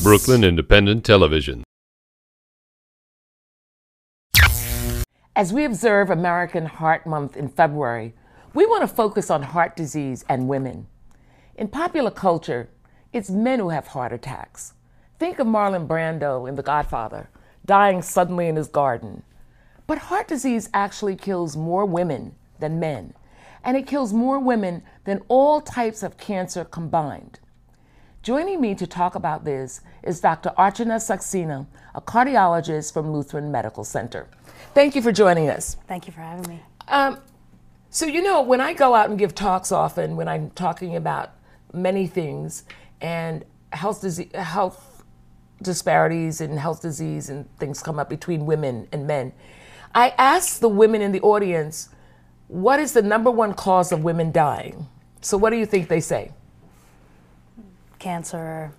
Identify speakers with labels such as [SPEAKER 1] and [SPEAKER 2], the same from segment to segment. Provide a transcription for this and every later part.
[SPEAKER 1] Brooklyn Independent Television.
[SPEAKER 2] As we observe American Heart Month in February, we want to focus on heart disease and women. In popular culture, it's men who have heart attacks. Think of Marlon Brando in The Godfather, dying suddenly in his garden. But heart disease actually kills more women than men, and it kills more women than all types of cancer combined. Joining me to talk about this is Dr. Archana Saxena, a cardiologist from Lutheran Medical Center. Thank you for joining us.
[SPEAKER 3] Thank you for having me.
[SPEAKER 2] So you know, when I go out and give talks often, when I'm talking about many things and health disparities and health disease and things come up between women and men, I ask the women in the audience, what is the number one cause of women dying? So what do you think they say?
[SPEAKER 3] Cancer.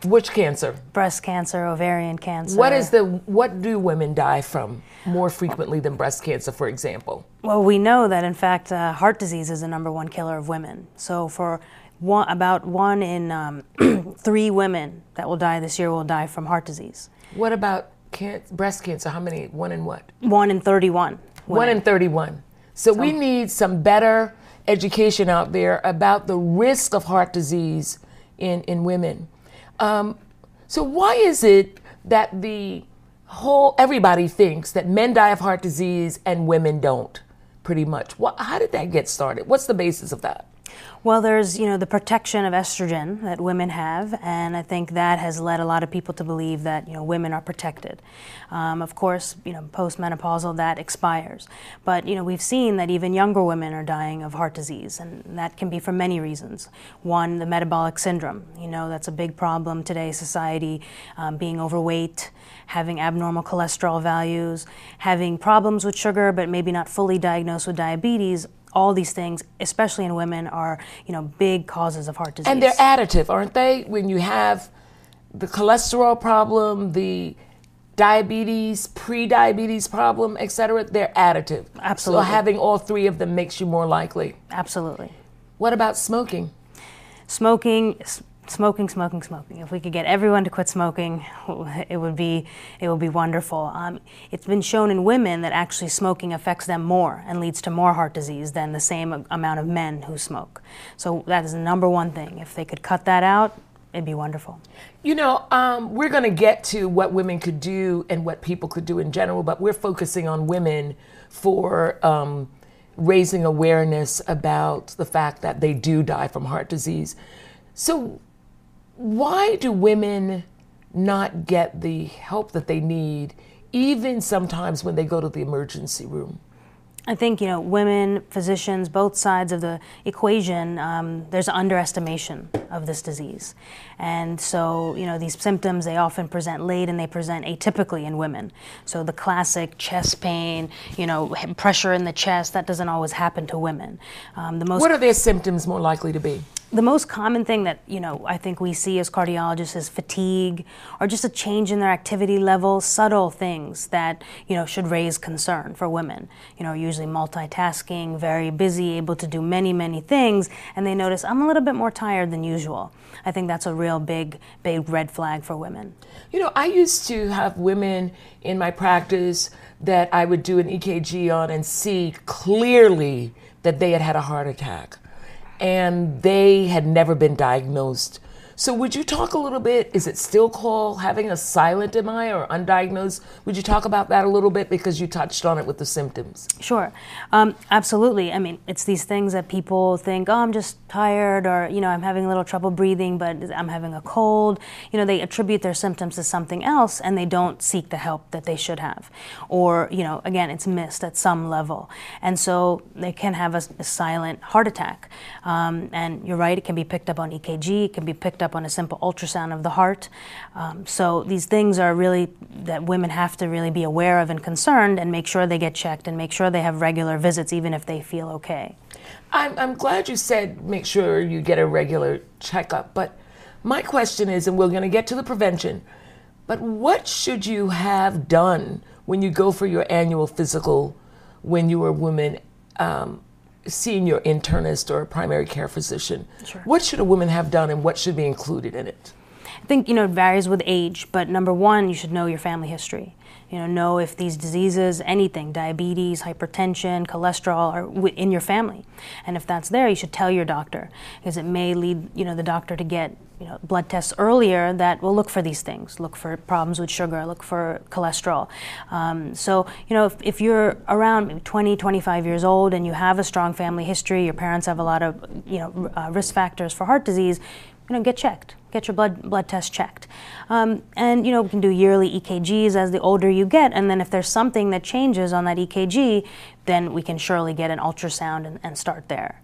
[SPEAKER 2] Which cancer?
[SPEAKER 3] Breast cancer, ovarian cancer.
[SPEAKER 2] What do women die from more frequently than breast cancer, for example?
[SPEAKER 3] Well, we know that in fact heart disease is the number one killer of women. So for about 1 in 3 women that will die this year will die from heart disease.
[SPEAKER 2] What about breast cancer? How many? 1 in what?
[SPEAKER 3] 1 in 31.
[SPEAKER 2] 1 in 31. So we need some better education out there about the risk of heart disease in women. So why is it that everybody thinks that men die of heart disease and women don't, pretty much? How did that get started? What's the basis of that?
[SPEAKER 3] Well, there's, the protection of estrogen that women have, and I think that has led a lot of people to believe that, women are protected. Of course, postmenopausal, that expires. But, we've seen that even younger women are dying of heart disease, and that can be for many reasons. One, the metabolic syndrome. That's a big problem today's society, being overweight, having abnormal cholesterol values, having problems with sugar, but maybe not fully diagnosed with diabetes. All these things, especially in women, are big causes of heart disease.
[SPEAKER 2] And they're additive, aren't they? When you have the cholesterol problem, the diabetes, pre-diabetes problem, et cetera, they're additive.
[SPEAKER 3] Absolutely.
[SPEAKER 2] So having all 3 of them makes you more likely.
[SPEAKER 3] Absolutely.
[SPEAKER 2] What about smoking?
[SPEAKER 3] Smoking. If we could get everyone to quit smoking, it would be wonderful. It's been shown in women that actually smoking affects them more and leads to more heart disease than the same amount of men who smoke. So that is the number one thing. If they could cut that out, it'd be wonderful.
[SPEAKER 2] We're going to get to what women could do and what people could do in general, but we're focusing on women for raising awareness about the fact that they do die from heart disease. So why do women not get the help that they need, even sometimes when they go to the emergency room?
[SPEAKER 3] I think, women, physicians, both sides of the equation, there's underestimation of this disease. And so, these symptoms, they often present late and they present atypically in women. So the classic chest pain, pressure in the chest, that doesn't always happen to women.
[SPEAKER 2] What are their symptoms more likely to be?
[SPEAKER 3] The most common thing that, I think we see as cardiologists is fatigue or just a change in their activity level, subtle things that, should raise concern for women. Usually multitasking, very busy, able to do many, many things, and they notice, I'm a little bit more tired than usual. I think that's a real big red flag for women.
[SPEAKER 2] I used to have women in my practice that I would do an EKG on and see clearly that they had had a heart attack. And they had never been diagnosed. So would you talk a little bit, is it still called having a silent MI or undiagnosed? Would you talk about that a little bit because you touched on it with the symptoms?
[SPEAKER 3] Sure, absolutely. I mean, it's these things that people think, oh, I'm just tired, or, I'm having a little trouble breathing, but I'm having a cold. They attribute their symptoms to something else and they don't seek the help that they should have. Or, again, it's missed at some level. And so they can have a silent heart attack. And you're right, it can be picked up on EKG, it can be picked up on a simple ultrasound of the heart. So these things are really that women have to really be aware of and concerned and make sure they get checked and make sure they have regular visits even if they feel okay.
[SPEAKER 2] I'm glad you said make sure you get a regular checkup, but my question is, and we're going to get to the prevention, but what should you have done when you go for your annual physical when you were a woman seeing your internist or primary care physician?
[SPEAKER 3] Sure.
[SPEAKER 2] What should a woman have done and what should be included in it?
[SPEAKER 3] I think, it varies with age, but number one, you should know your family history. Know if these diseases, anything, diabetes, hypertension, cholesterol, are in your family. And if that's there, you should tell your doctor, because it may lead, the doctor to get, blood tests earlier that will look for these things, look for problems with sugar, look for cholesterol. So, if you're around maybe 20, 25 years old and you have a strong family history, your parents have a lot of, risk factors for heart disease, get checked. Get your blood test checked. And, we can do yearly EKGs as the older you get, and then if there's something that changes on that EKG, then we can surely get an ultrasound and start there.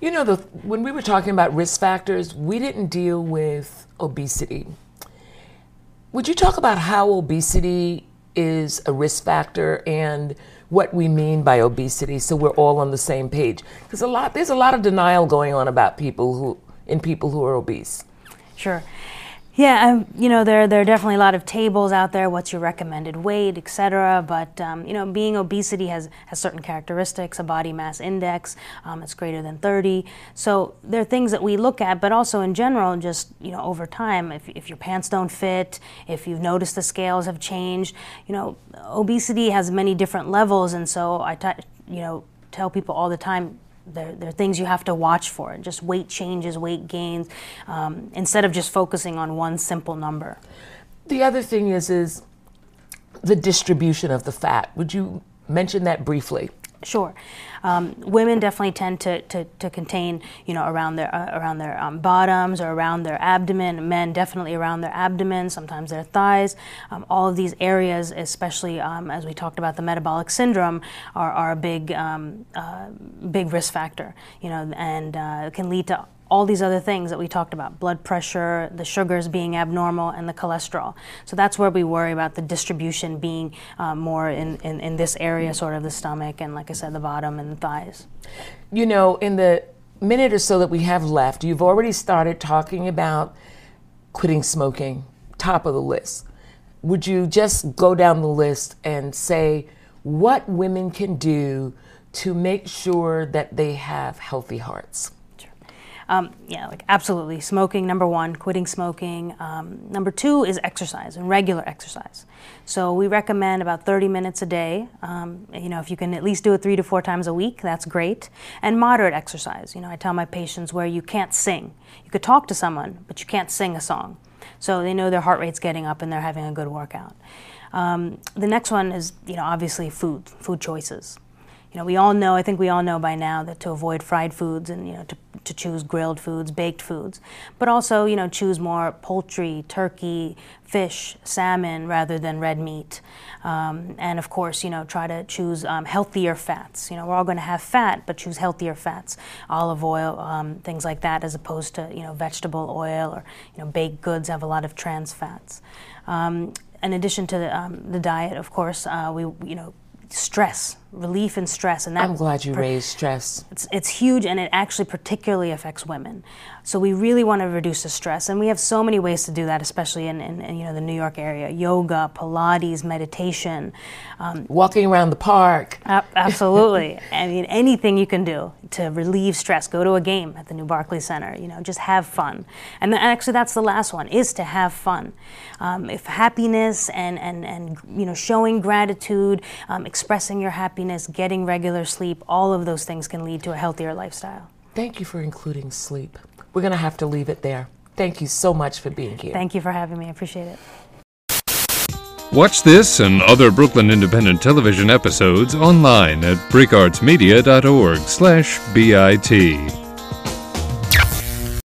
[SPEAKER 2] When we were talking about risk factors, we didn't deal with obesity. Would you talk about how obesity is a risk factor and what we mean by obesity so we're all on the same page? Because there's a lot of denial going on about people who are obese.
[SPEAKER 3] Sure. Yeah, there are definitely a lot of tables out there, what's your recommended weight, etc. But, being obesity has certain characteristics, a body mass index, it's greater than 30. So there are things that we look at, but also in general, just, over time, if your pants don't fit, if you've noticed the scales have changed, obesity has many different levels. And so I tell people all the time, there are things you have to watch for, just weight changes, weight gains, instead of just focusing on one simple number.
[SPEAKER 2] The other thing is the distribution of the fat. Would you mention that briefly?
[SPEAKER 3] Sure. Women definitely tend to contain, around their bottoms or around their abdomen. Men definitely around their abdomen, sometimes their thighs. All of these areas, especially as we talked about the metabolic syndrome, are a big risk factor. And can lead to all these other things that we talked about, blood pressure, the sugars being abnormal, and the cholesterol. So that's where we worry about the distribution being more in this area, sort of the stomach, and like I said, the bottom and the thighs.
[SPEAKER 2] In the minute or so that we have left, you've already started talking about quitting smoking, top of the list. Would you just go down the list and say what women can do to make sure that they have healthy hearts?
[SPEAKER 3] Absolutely. Smoking, number one, quitting smoking. Number two is exercise, and regular exercise. So we recommend about 30 minutes a day. If you can at least do it 3 to 4 times a week, that's great. And moderate exercise. I tell my patients where you can't sing. You could talk to someone, but you can't sing a song. So they know their heart rate's getting up and they're having a good workout. The next one is, obviously food choices. I think we all know by now that to avoid fried foods and, to choose grilled foods, baked foods, but also, choose more poultry, turkey, fish, salmon rather than red meat. And of course, try to choose healthier fats. We're all going to have fat, but choose healthier fats, olive oil, things like that, as opposed to, vegetable oil or, baked goods have a lot of trans fats. In addition to the diet, of course, stress, relief and stress, and that
[SPEAKER 2] I'm glad you raised stress.
[SPEAKER 3] It's huge, and it actually particularly affects women. So we really want to reduce the stress, and we have so many ways to do that, especially in the New York area: yoga, Pilates, meditation,
[SPEAKER 2] walking around the park.
[SPEAKER 3] Absolutely. Anything you can do to relieve stress. Go to a game at the new Barclays Center. Just have fun. And actually, that's the last one: is to have fun. If happiness and showing gratitude, expressing your happiness, getting regular sleep, all of those things can lead to a healthier lifestyle.
[SPEAKER 2] Thank you for including sleep. We're going to have to leave it there. Thank you so much for being here.
[SPEAKER 3] Thank you for having me. I appreciate it.
[SPEAKER 1] Watch this and other Brooklyn Independent Television episodes online at bricartsmedia.org/BIT.